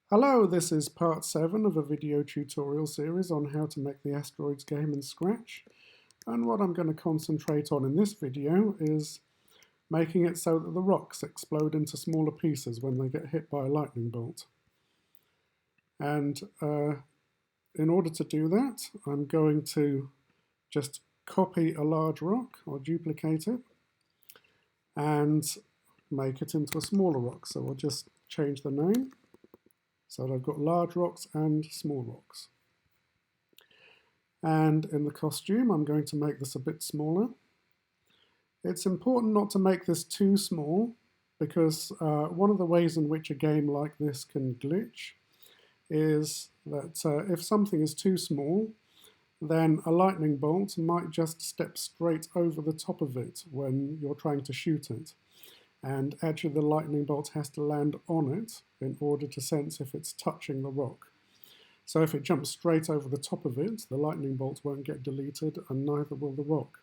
Hello, this is part 7 of a video tutorial series on how to make the Asteroids game in Scratch. And what I'm going to concentrate on in this video is making it so that the rocks explode into smaller pieces when they get hit by a lightning bolt. And in order to do that, I'm going to just copy a large rock or duplicate it and make it into a smaller rock. So we'll just change the name. So I've got large rocks and small rocks. And in the costume, I'm going to make this a bit smaller. It's important not to make this too small because one of the ways in which a game like this can glitch is that if something is too small, then a lightning bolt might just step straight over the top of it when you're trying to shoot it. And actually the lightning bolt has to land on it in order to sense if it's touching the rock. So if it jumps straight over the top of it, the lightning bolt won't get deleted and neither will the rock.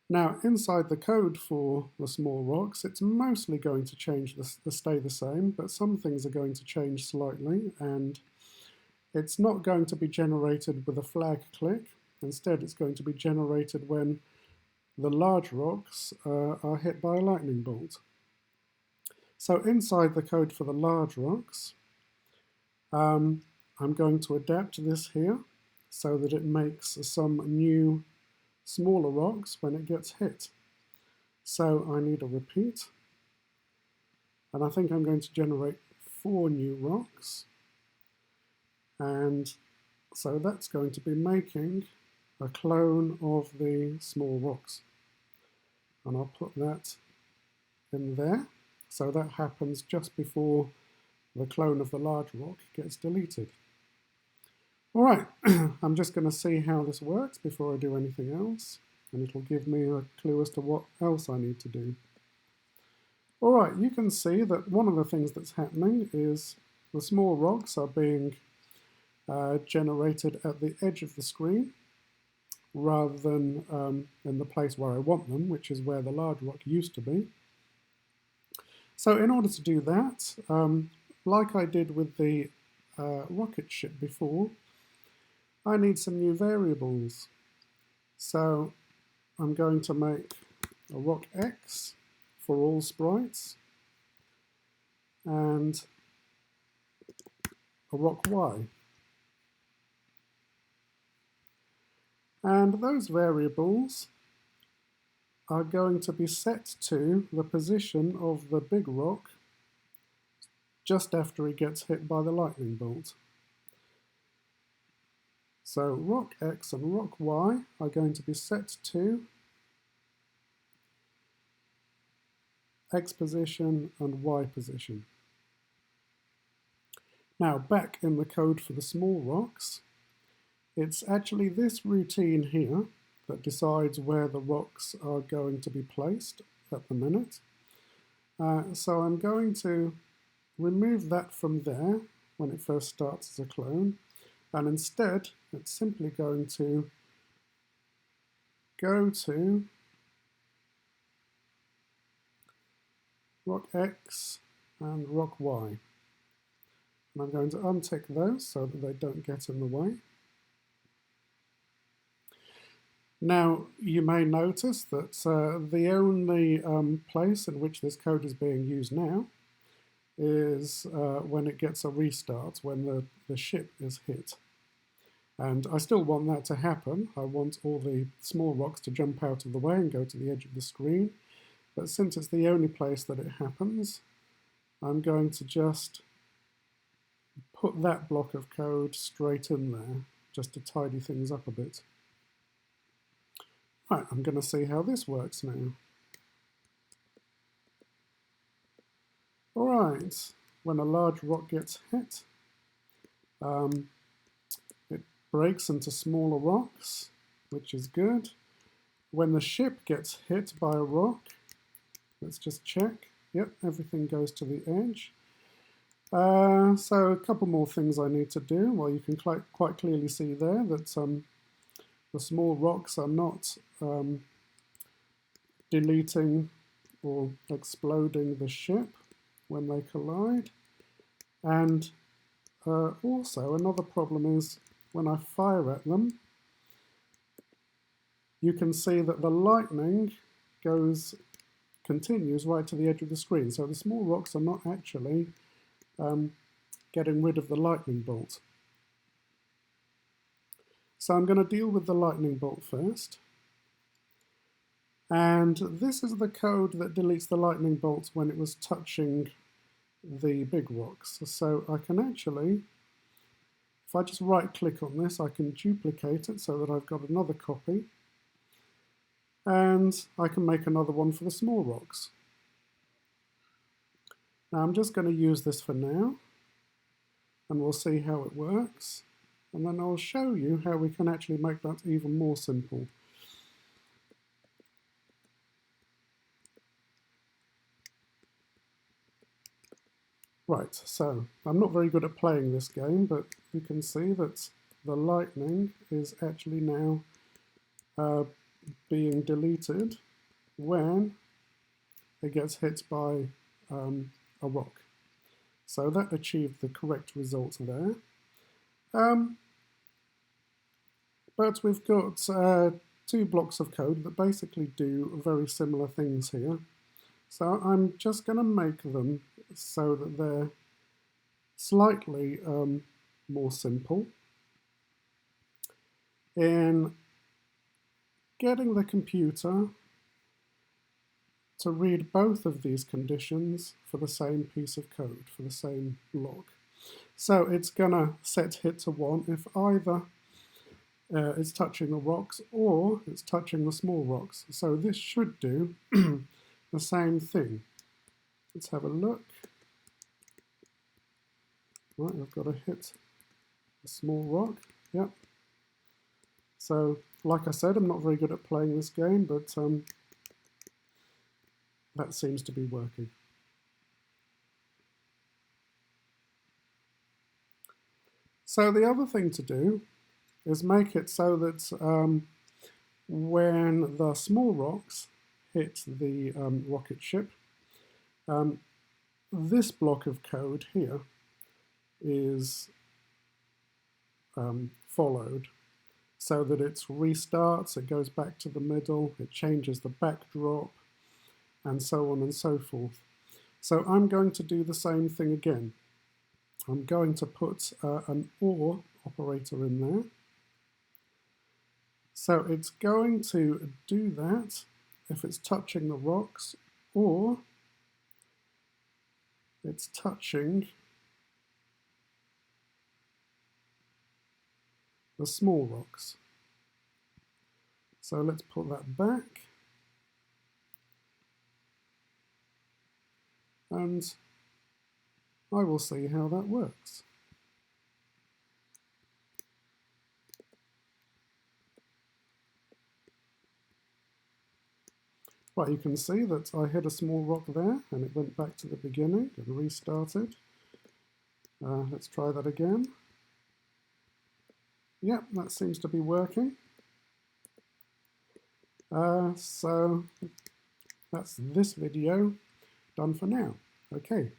Now inside the code for the small rocks, it's mostly going to stay the same, but some things are going to change slightly, and it's not going to be generated with a flag click. Instead, it's going to be generated when the large rocks are hit by a lightning bolt. So inside the code for the large rocks, I'm going to adapt this here so that it makes some new smaller rocks when it gets hit. So I need a repeat, and I think I'm going to generate 4 new rocks, and so that's going to be making a clone of the small rocks. And I'll put that in there. So that happens just before the clone of the large rock gets deleted. All right, I'm just going to see how this works before I do anything else, and it'll give me a clue as to what else I need to do. All right, you can see that one of the things that's happening is the small rocks are being generated at the edge of the screen, rather than in the place where I want them, which is where the large rock used to be. So in order to do that, like I did with the rocket ship before, I need some new variables. So I'm going to make a rock X for all sprites and a rock Y. And those variables are going to be set to the position of the big rock just after it gets hit by the lightning bolt. So rock X and rock Y are going to be set to X position and Y position. Now back in the code for the small rocks, it's actually this routine here that decides where the rocks are going to be placed at the minute. So I'm going to remove that from there when it first starts as a clone, and instead it's simply going to go to rock X and rock Y. And I'm going to untick those so that they don't get in the way. Now, you may notice that the only place in which this code is being used now is when it gets a restart, when the ship is hit. And I still want that to happen. I want all the small rocks to jump out of the way and go to the edge of the screen. But since it's the only place that it happens, I'm going to just put that block of code straight in there, just to tidy things up a bit. Right, I'm going to see how this works now. All right, when a large rock gets hit, it breaks into smaller rocks, which is good. When the ship gets hit by a rock, let's just check. Yep, everything goes to the edge. So a couple more things I need to do. Well, you can quite clearly see there that the small rocks are not deleting or exploding the ship when they collide. And also another problem is when I fire at them, you can see that the lightning continues right to the edge of the screen. So the small rocks are not actually getting rid of the lightning bolt. So I'm going to deal with the lightning bolt first. And this is the code that deletes the lightning bolt when it was touching the big rocks. So I can actually, if I just right click on this, I can duplicate it so that I've got another copy. And I can make another one for the small rocks. Now I'm just going to use this for now, and we'll see how it works. And then I'll show you how we can actually make that even more simple. Right, so I'm not very good at playing this game, but you can see that the lightning is actually now being deleted when it gets hit by a rock. So that achieved the correct result there. But we've got 2 blocks of code that basically do very similar things here. So I'm just going to make them so that they're slightly more simple in getting the computer to read both of these conditions for the same piece of code, for the same block. So it's going to set hit to 1 if either it's touching the rocks or it's touching the small rocks. So this should do the same thing. Let's have a look. Right, I've got to hit a small rock. Yep. So, like I said, I'm not very good at playing this game, but that seems to be working. So the other thing to do is make it so that when the small rocks hit the rocket ship, this block of code here is followed so that it restarts, it goes back to the middle, it changes the backdrop, and so on and so forth. So I'm going to do the same thing again. I'm going to put an OR operator in there. So it's going to do that if it's touching the rocks or it's touching the small rocks. So let's put that back. And I will see how that works. Right, you can see that I hit a small rock there and it went back to the beginning and restarted. Let's try that again. Yep, that seems to be working. So that's this video done for now. Okay.